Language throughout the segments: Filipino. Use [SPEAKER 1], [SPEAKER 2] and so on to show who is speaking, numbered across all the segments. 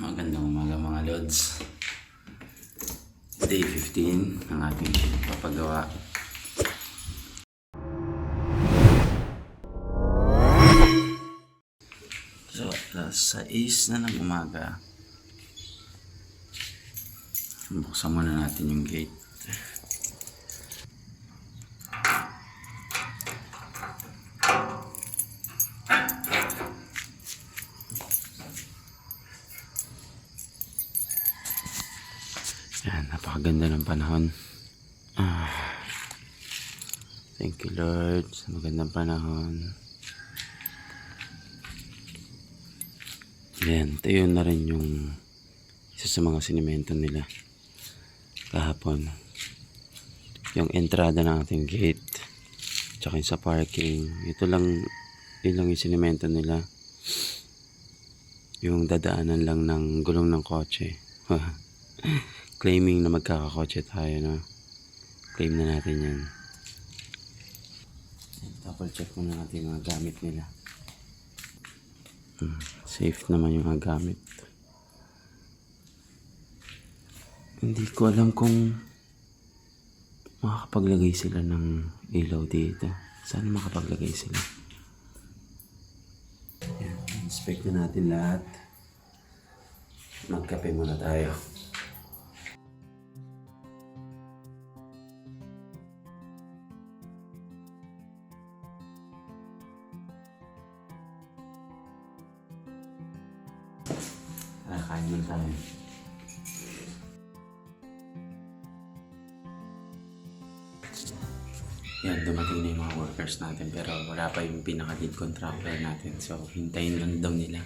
[SPEAKER 1] Magandang umaga mga lods. Day 15 ng ating papagawa. So, alas 6 na ng umaga. Buksan muna natin yung gate. Yan, napakaganda ng panahon. Thank you Lord sa magandang panahon. Yan, tayo na rin yung isa sa mga sinimento nila kahapon. Yung entrada ng ating gate, tsaka yung sa parking. Yun lang yung sinimento nila. Yung dadaanan lang ng gulong ng kotse. Claiming na magkakakotse tayo, no? Claim na natin yan. Double check muna natin yung mga gamit nila. Safe naman yung mga gamit. Hindi ko alam kung makakapaglagay sila ng ilaw dito. Sana makapaglagay sila. Yan, inspect na natin lahat. Magkape muna tayo. Kain muna tayo. Yan, dumating na yung mga workers natin pero wala pa yung pinaka-lead contractor natin. So, hintayin lang daw nila.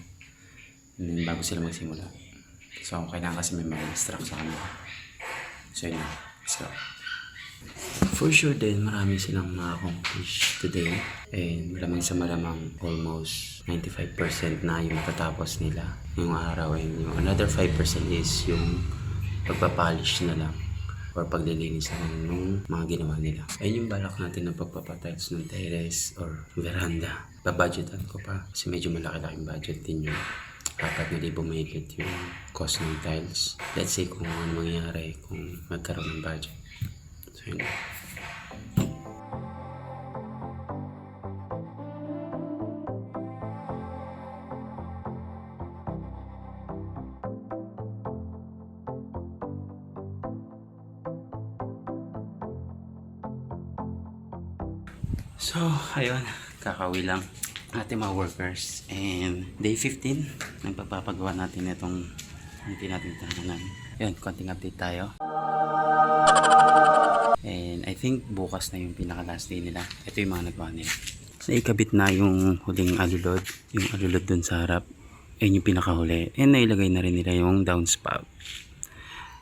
[SPEAKER 1] And then, bago sila magsimula. So, kailangan kasi may mag-instruct sa kanila. So, yun na. Let's go. For sure din, marami silang ma-accomplish today. And malamang sa malamang almost 95% na yung matatapos nila yung araw. And yung another 5% is yung pagpapolish na lang or paglilinis na lang ng mga ginawa nila. Ayun yung balak natin ng pagpapatiles ng terrace or veranda. Babudgetan ko pa kasi medyo malaki-laking budget din yun. 4,000 mahigit yung cost ng tiles. Let's say kung ano mangyari kung magkaroon ng budget. So yun. So, ayun, kakauwi lang ating mga workers and day 15 nagpapagawa natin itong hindi natin tahanan. Ayun, konting update tayo and I think bukas na yung pinaka last day nila. Ito yung mga nagawa nila. Naikabit na yung huling alulod, yung alulod dun sa harap. Ayun yung pinakahuli and nailagay na rin nila yung downspout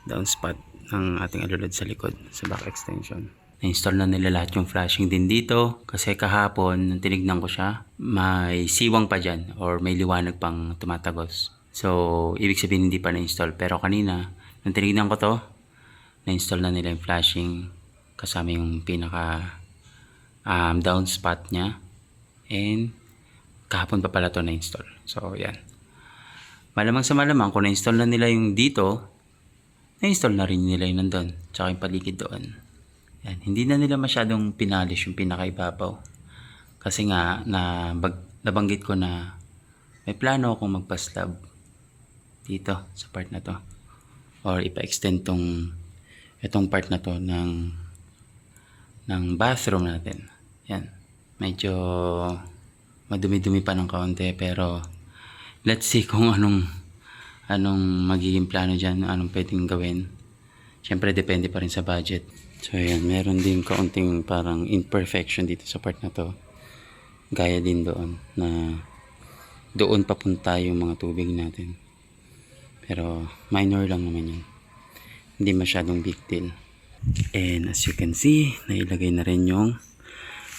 [SPEAKER 1] ng ating alulod sa likod, sa back extension. Na-install na nila lahat yung flashing din dito kasi kahapon nung tinignan ko siya may siwang pa dyan or may liwanag pang tumatagos. So ibig sabihin hindi pa na-install, pero kanina nung tinignan ko to na-install na nila yung flashing kasama yung pinaka downspout nya and kahapon pa pala to na-install. So yan, malamang sa malamang kung na-install na nila yung dito, na-install na rin nila yung nandun tsaka yung paligid doon. Yan, hindi na nila masyadong pinalish yung pinakaibabaw. Kasi nga, nabanggit ko na may plano akong magpa-slab dito sa part na to. Or ipa-extend itong part na to ng bathroom natin. Yan, medyo madumi-dumi pa ng kaunti pero let's see kung anong magiging plano dyan, anong pwedeng gawin. Siyempre, depende pa rin sa budget. So yan, meron din kaunting parang imperfection dito sa part na to. Gaya din doon na doon papunta yung mga tubig natin. Pero minor lang naman yan. Hindi masyadong big deal. And as you can see, nailagay na rin yung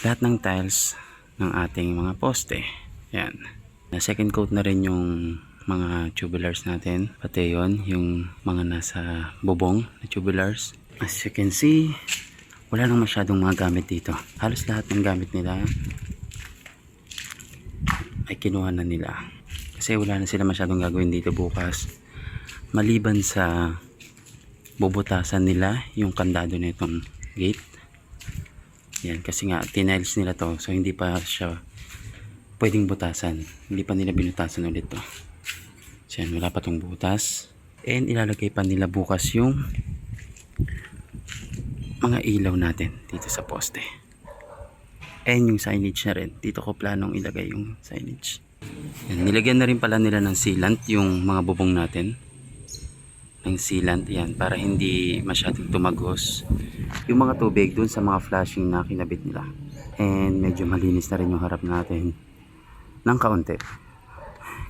[SPEAKER 1] lahat ng tiles ng ating mga poste. Yan. Na second coat na rin yung mga tubulars natin. Pati yon yung mga nasa bubong na tubulars. As you can see, wala nang masyadong mga gamit dito. Halos lahat ng gamit nila ay kinuha na nila. Kasi wala na sila masyadong gagawin dito bukas. Maliban sa bubutasan nila yung kandado na itong gate. Yan, kasi nga tiniles nila to, so hindi pa siya pwedeng butasan. Hindi pa nila binutasan ulit to. So yan, wala pa tong butas. And ilalagay pa nila bukas yung mga ilaw natin dito sa poste. And yung signage na rin. Dito ko planong ilagay yung signage. Yan, nilagyan na rin pala nila ng sealant yung mga bubong natin. Ng sealant yan para hindi masyadong tumagos yung mga tubig dun sa mga flashing na kinabit nila. And medyo malinis na rin yung harap natin ng kaunti.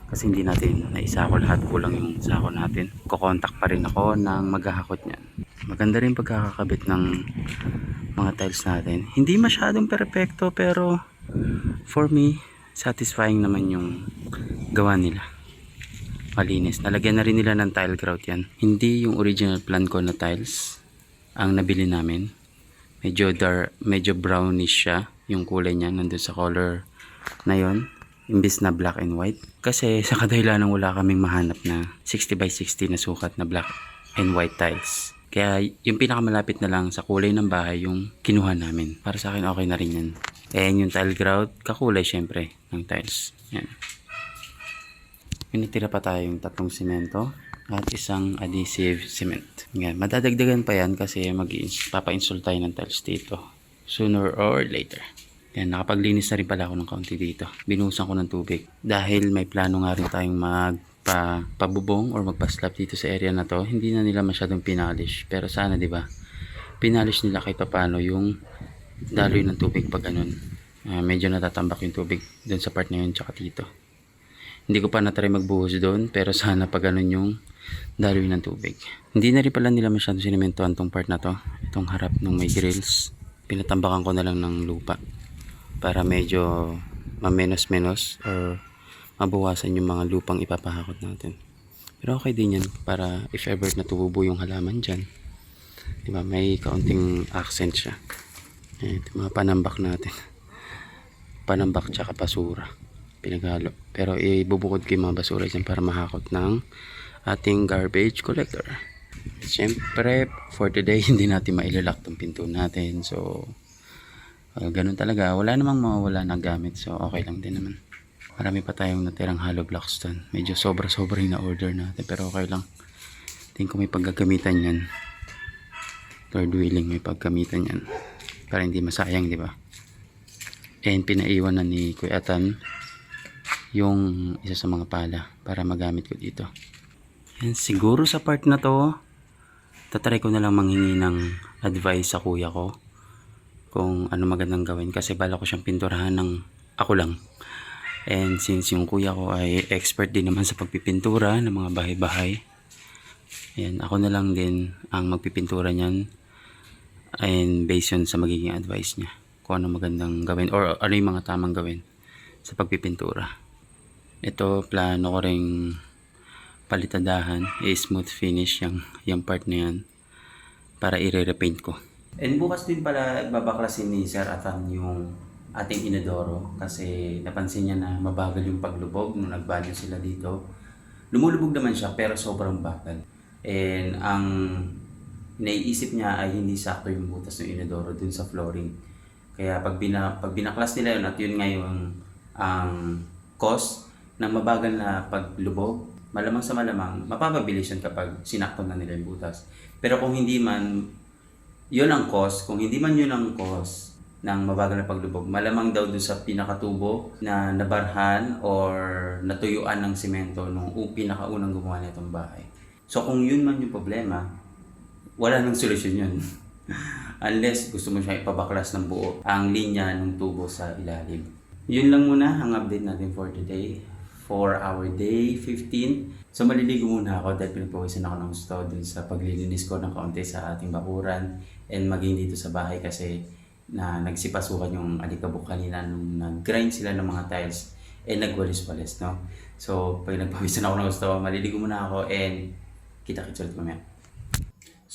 [SPEAKER 1] Kasi hindi natin naisako lahat, kulang yung sako natin. Kukontak pa rin ako ng maghahakot niyan. Maganda rin pagkakakabit ng mga tiles natin. Hindi masyadong perfecto pero for me, satisfying naman yung gawa nila. Malinis. Nalagyan na rin nila ng tile grout yan. Hindi yung original plan ko na tiles ang nabili namin. Medyo brownish siya yung kulay niya nandun sa color na yon, imbis na black and white. Kasi sa kadahilan wala kaming mahanap na 60 by 60 na sukat na black and white tiles. Kaya yung pinakamalapit na lang sa kulay ng bahay yung kinuha namin. Para sa akin okay na rin yan. And yung tile grout, kakulay syempre ng tiles. Yan. Pinitira pa tayong 3 semento at isang adhesive cement. Yan. Madadagdagan pa yan kasi papa-install tayo ng tiles dito sooner or later. Yan, nakapaglinis na rin pala ako ng kaunti dito. Binuhusan ko ng tubig. Dahil may plano nga rin tayong magpabubong or magpa-slab dito sa area na to. Hindi na nila masyadong pinalish. Pero sana, di ba? Pinalish nila kahit paano yung daloy ng tubig pag ganun. Medyo natatambak yung tubig doon sa part na yun tsaka dito. Hindi ko pa na-try magbuhos doon. Pero sana pag ganun yung daloy ng tubig. Hindi na rin pala nila masyadong sinimentohan tong part na to. Itong harap ng may grills. Pinatambakan ko na lang ng lupa para medyo mamenos-menos or mabawasan yung mga lupang ipapahakot natin. Pero okay din yan para if ever natububo yung halaman dyan, diba, may kaunting accent siya. Ito mga panambak natin, panambak tsaka basura pinaghalo, pero ibubukod ko yung mga basura dyan para mahakot ng ating garbage collector. Siyempre for today hindi natin mailalock tong pinto natin, so ganun talaga, wala namang mawawala na gamit, so okay lang din naman. Marami pa tayong natirang hollow blocks dun. Medyo sobra-sobra yung na-order natin, pero okay lang. Tingin ko may paggagamitan yan. Lord willing, may paggamitan yan para hindi masayang, di ba? And pinaiwan na ni Kuya Atan yung isa sa mga pala para magamit ko dito. Yan, siguro sa part na to tatry ko na lang manghingi ng advice sa kuya ko kung ano magandang gawin, kasi bala ko siyang pinturahan ng ako lang. And since yung kuya ko ay expert din naman sa pagpipintura ng mga bahay-bahay, ayan, ako na lang din ang magpipintura niyan, and based yun sa magiging advice niya kung ano magandang gawin or ano yung mga tamang gawin sa pagpipintura. Ito plano ko ring palitadahan, smooth finish yung part na yan para i-repaint ko. And bukas din pala babaklasin ni Sir Atan yung ating inodoro kasi napansin niya na mabagal yung paglubog nung nagbanyo sila dito. Lumulubog naman siya pero sobrang bagal. And ang naiisip niya ay hindi sakto yung butas ng inodoro dun sa flooring. Kaya pag binaklas nila yun at yun ngayon ang cause ng mabagal na paglubog, malamang sa malamang mapapabilis yun kapag sinakto na nila yung butas. Pero kung hindi man yun ang cause, kung hindi man yun ang cause ng mabagal na paglubog, malamang daw dun sa pinakatubo na nabarhan or natuyuan ng simento nung pinakaunang gumawa na itong bahay. So kung yun man yung problema, wala nang solusyon yun. Unless gusto mo siya ipabaklas ng buo ang linya ng tubo sa ilalim. Yun lang muna ang update natin for today. For our day 15. So maliligo muna ako dahil pinagpawisan ako ng gusto dun sa paglilinis ko ng kaunti sa ating bakuran and maging dito sa bahay kasi na nagsipasukan yung alikabok kanina nung nag-grind sila ng mga tiles and nagwalis-walis, no? So pag nagpawisan ako ng gusto, maliligo muna ako and kita-kits ulit mamaya.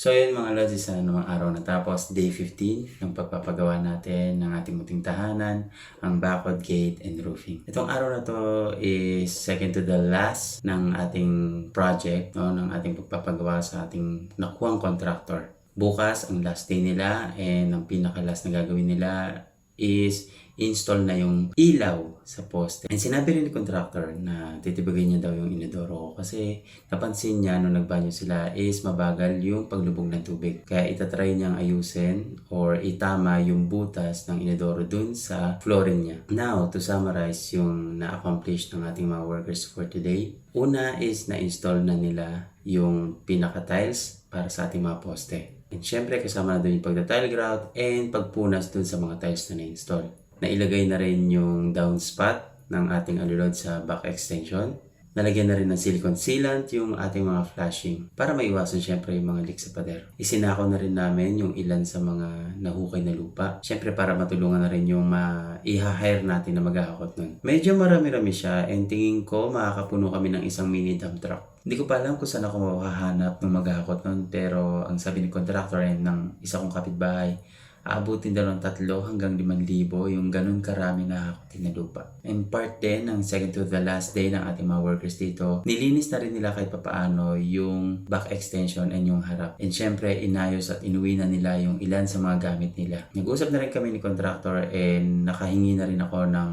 [SPEAKER 1] So yun mga lods, isa namang araw na tapos, day 15 ng pagpapagawa natin ng ating munting tahanan, ang bakod, gate, and roofing. Itong araw na to is second to the last ng ating project, no, ng ating pagpapagawa sa ating nakuhang contractor. Bukas ang last day nila, and ang pinaka-last na gagawin nila is install na yung ilaw sa poste. And sinabi rin ni contractor na titibagay niya daw yung inodoro ko kasi napansin niya nung nagbanyo sila is mabagal yung paglubog ng tubig. Kaya itatry niyang ayusin or itama yung butas ng inodoro dun sa flooring niya. Now, to summarize yung na-accomplish ng ating mga workers for today. Una is na-install na nila yung pinaka-tiles para sa ating mga poste. And syempre kasama na dun yung pagda-tile grout and pagpunas dun sa mga tiles na na-install. Nailagay na rin yung downspout ng ating alulod sa back extension. Nalagyan na rin ng silicone sealant yung ating mga flashing para maiwasan syempre yung mga leak sa pader. Isinako na rin namin yung ilan sa mga nahukay na lupa. Syempre para matulungan na rin yung i-hire natin na maghahakot nun. Medyo marami-rami siya and tingin ko makakapuno kami ng isang mini dump truck. Hindi ko pa alam kung saan ako makahanap ng maghahakot nun, pero ang sabi ni contractor ay ng isa kong kapitbahay, aabutin daw ng 3 hanggang 5,000 yung ganun karami na hakotin na lupa. And part din ng second to the last day ng ating mga workers dito, nilinis na rin nila kahit papaano yung back extension and yung harap. And syempre, inayos at inuwi na nila yung ilan sa mga gamit nila. Nag-usap na rin kami ni contractor and nakahingi na rin ako ng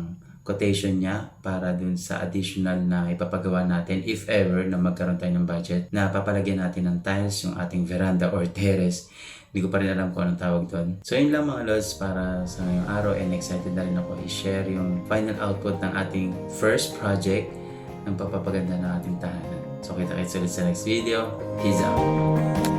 [SPEAKER 1] quotation niya para dun sa additional na ipapagawa natin if ever na magkaroon tayo ng budget na papalagyan natin ng tiles yung ating veranda or terrace. Hindi ko pa rin alam kung anong tawag doon. So yun lang mga lods para sa ngayong araw, and excited na rin ako i-share yung final output ng ating first project ng papapaganda ng ating tahanan. So kita-kits ulit sa next video. Peace out!